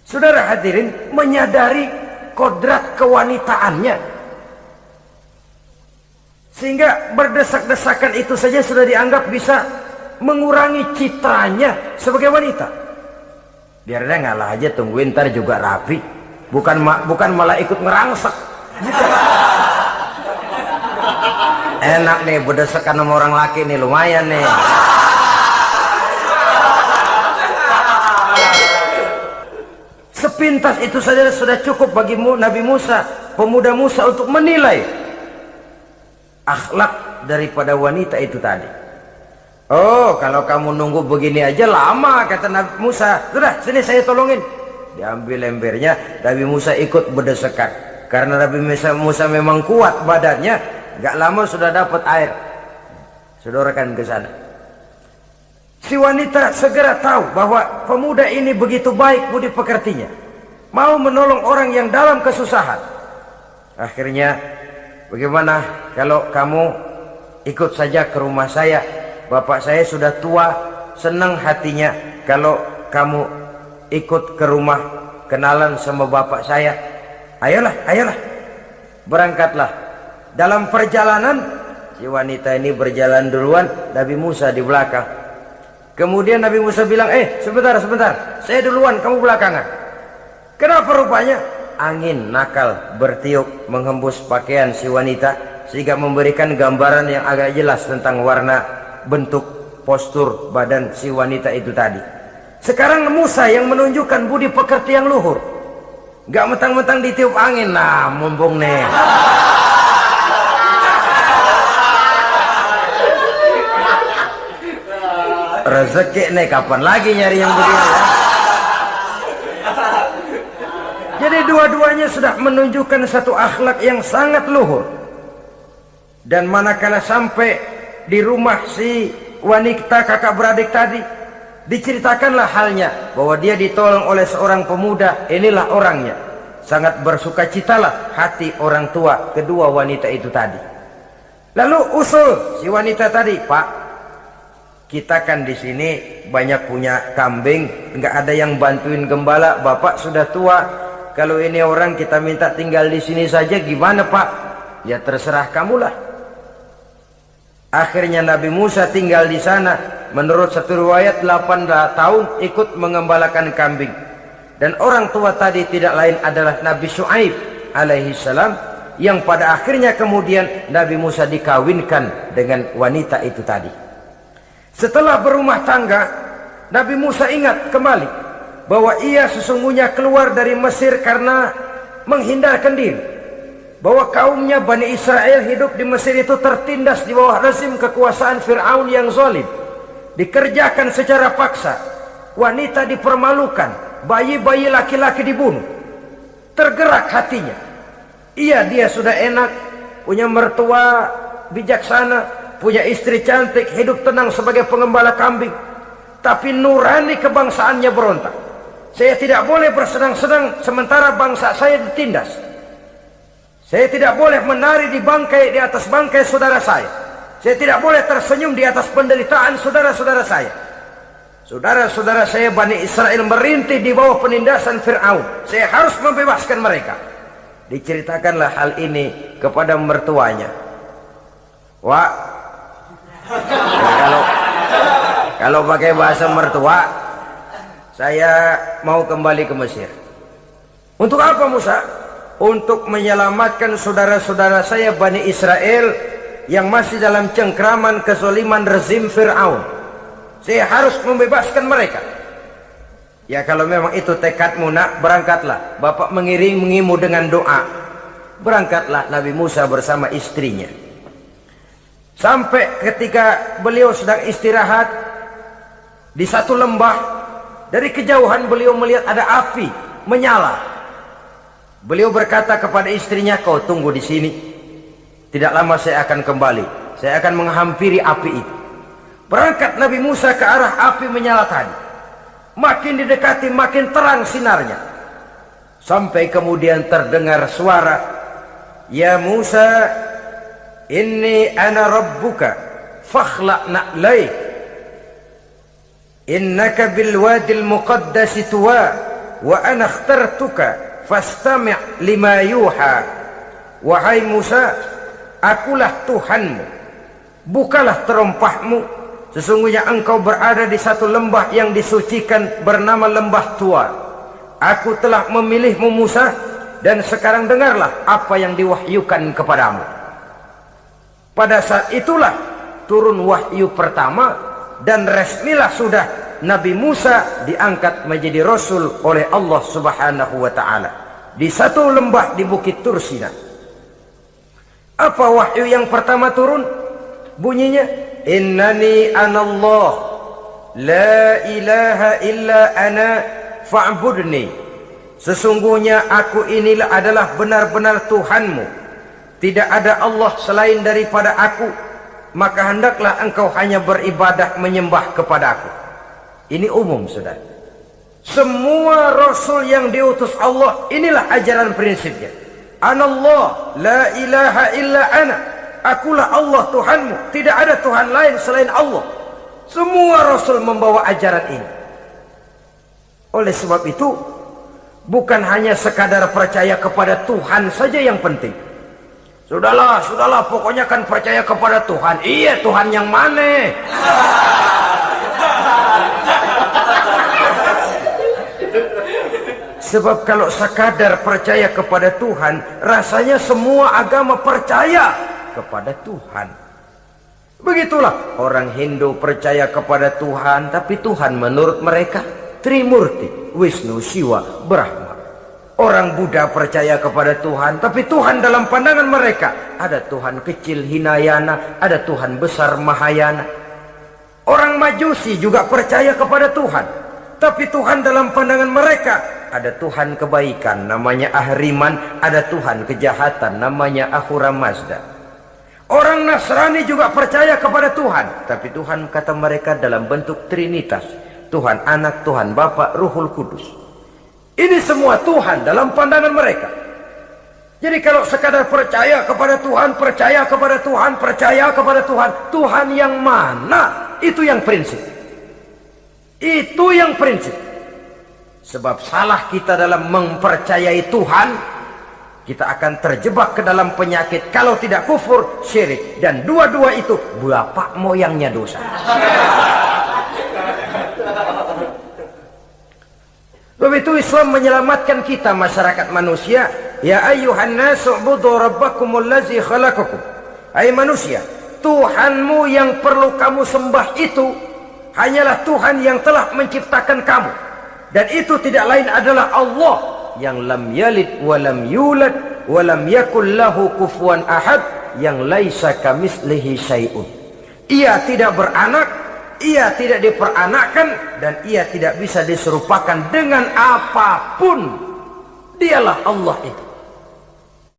Saudara hadirin, menyadari kodrat kewanitaannya, sehingga berdesak-desakan itu saja sudah dianggap bisa mengurangi citranya sebagai wanita. Biar dia ngalah aja, tungguin ntar juga rapi, bukan malah ikut ngerangsek gitu. Enak nih berdesakan sama orang laki nih, lumayan nih. Sepintas itu saja sudah cukup bagi Nabi Musa, pemuda Musa, untuk menilai akhlak daripada wanita itu tadi. Oh, kalau kamu nunggu begini aja lama, kata Nabi Musa. Sudah, sini saya tolongin. Diambil embernya, Nabi Musa ikut berdesakan. Karena Nabi Musa memang kuat badannya, gak lama sudah dapat air. Sodorkan ke sana. Si wanita segera tahu bahwa pemuda ini begitu baik budi pekertinya, mau menolong orang yang dalam kesusahan. Akhirnya, bagaimana kalau kamu ikut saja ke rumah saya? Bapak saya sudah tua, senang hatinya kalau kamu ikut ke rumah, kenalan sama bapak saya. Ayolah, ayolah, berangkatlah. Dalam perjalanan, si wanita ini berjalan duluan, Nabi Musa di belakang. Kemudian Nabi Musa bilang, sebentar, saya duluan, kamu belakangan. Kenapa rupanya? Angin nakal bertiup menghembus pakaian si wanita, sehingga memberikan gambaran yang agak jelas tentang warna, bentuk, postur badan si wanita itu tadi. Sekarang Musa yang menunjukkan budi pekerti yang luhur. Gak mentang-mentang ditiup angin, nah mumpung nih. Rezeki nih, kapan lagi nyari yang begini ya? Jadi dua-duanya sudah menunjukkan satu akhlak yang sangat luhur. Dan manakala sampai di rumah si wanita kakak beradik tadi, diceritakanlah halnya bahwa dia ditolong oleh seorang pemuda. Inilah orangnya. Sangat bersukacitalah hati orang tua kedua wanita itu tadi. Lalu usul si wanita tadi, Pak, kita kan di sini banyak punya kambing, nggak ada yang bantuin gembala. Bapak sudah tua. Kalau ini orang kita minta tinggal di sini saja, gimana Pak? Ya terserah kamulah. Akhirnya Nabi Musa tinggal di sana. Menurut satu riwayat 8 tahun ikut mengembalakan kambing. Dan orang tua tadi tidak lain adalah Nabi Syuaib alaihi salam, yang pada akhirnya kemudian Nabi Musa dikawinkan dengan wanita itu tadi. Setelah berumah tangga, Nabi Musa ingat kembali bahwa ia sesungguhnya keluar dari Mesir karena menghindarkan diri, bahwa kaumnya Bani Israel hidup di Mesir itu tertindas di bawah rezim kekuasaan Fir'aun yang zalim, dikerjakan secara paksa, wanita dipermalukan, bayi-bayi laki-laki dibunuh. Tergerak hatinya. Dia sudah enak, punya mertua bijaksana, punya istri cantik, hidup tenang sebagai pengembala kambing. Tapi nurani kebangsaannya berontak. Saya tidak boleh bersenang-senang sementara bangsa saya ditindas. Saya tidak boleh menari di atas bangkai saudara saya. Saya tidak boleh tersenyum di atas penderitaan saudara-saudara saya. Saudara-saudara saya Bani Israel merintih di bawah penindasan Fir'aun. Saya harus membebaskan mereka. Diceritakanlah hal ini kepada mertuanya. Wah, kalau pakai bahasa mertua, saya mau kembali ke Mesir. Untuk apa Musa? Untuk menyelamatkan saudara-saudara saya Bani Israel yang masih dalam cengkraman kezaliman rezim Fir'aun. Saya harus membebaskan mereka. Ya kalau memang itu tekadmu nak, berangkatlah. Bapak mengiringimu dengan doa. Berangkatlah Nabi Musa bersama istrinya. Sampai ketika beliau sedang istirahat di satu lembah, dari kejauhan beliau melihat ada api menyala. Beliau berkata kepada istrinya, kau tunggu di sini. Tidak lama saya akan kembali. Saya akan menghampiri api itu. Berangkat Nabi Musa ke arah api menyala tadi. Makin didekati makin terang sinarnya. Sampai kemudian terdengar suara, ya Musa, inni ana rabbuka fakhla' na'laik innaka bil wadil muqaddasi tuwa wa ana ikhtartuka fastami' lima yuha. Wahai Musa, akulah Tuhanmu, bukalah terompahmu, sesungguhnya engkau berada di satu lembah yang disucikan bernama lembah Tua. Aku telah memilihmu Musa, dan sekarang dengarlah apa yang diwahyukan kepadamu. Pada saat itulah turun wahyu pertama, dan resmilah sudah Nabi Musa diangkat menjadi Rasul oleh Allah Subhanahu wa ta'ala di satu lembah di Bukit Tur Sina. Apa wahyu yang pertama turun? Bunyinya, innani anallah la ilaha illa ana fa'budni. Sesungguhnya aku inilah adalah benar-benar Tuhanmu, tidak ada Allah selain daripada aku, maka hendaklah engkau hanya beribadah menyembah kepada aku. Ini umum, saudara. Semua Rasul yang diutus Allah, inilah ajaran prinsipnya. Anallah la ilaha illa ana. Akulah Allah Tuhanmu, tidak ada Tuhan lain selain Allah. Semua Rasul membawa ajaran ini. Oleh sebab itu, bukan hanya sekadar percaya kepada Tuhan saja yang penting. Sudahlah, pokoknya kan percaya kepada Tuhan. Iya, Tuhan yang mana? Sebab kalau sekadar percaya kepada Tuhan, rasanya semua agama percaya kepada Tuhan. Begitulah orang Hindu percaya kepada Tuhan, tapi Tuhan menurut mereka Trimurti, Wisnu, Siwa, Brahma. Orang Buddha percaya kepada Tuhan, tapi Tuhan dalam pandangan mereka ada Tuhan kecil Hinayana, ada Tuhan besar Mahayana. Orang Majusi juga percaya kepada Tuhan, tapi Tuhan dalam pandangan mereka ada Tuhan kebaikan namanya Ahriman, ada Tuhan kejahatan namanya Ahura Mazda. Orang Nasrani juga percaya kepada Tuhan, tapi Tuhan kata mereka dalam bentuk Trinitas, Tuhan Anak, Tuhan Bapa, Ruhul Kudus. Ini semua Tuhan dalam pandangan mereka. Jadi kalau sekadar percaya kepada Tuhan, percaya kepada Tuhan, percaya kepada Tuhan, Tuhan yang mana? Itu yang prinsip. Itu yang prinsip. Sebab salah kita dalam mempercayai Tuhan, kita akan terjebak ke dalam penyakit kalau tidak kufur, syirik, dan dua-dua itu bapak moyangnya dosa. Begitu Islam menyelamatkan kita masyarakat manusia. Ya ayyuhan nasu ubudu rabbakumul ladzi khalaqakum. Hai manusia, Tuhanmu yang perlu kamu sembah itu hanyalah Tuhan yang telah menciptakan kamu. Dan itu tidak lain adalah Allah yang lam yalid wa lam yulad wa lam yakul lahu kufuwan ahad, yang laisa kamitslihi syai'un. Ia tidak beranak, ia tidak diperanakkan, dan ia tidak bisa diserupakan dengan apapun. Dialah Allah itu.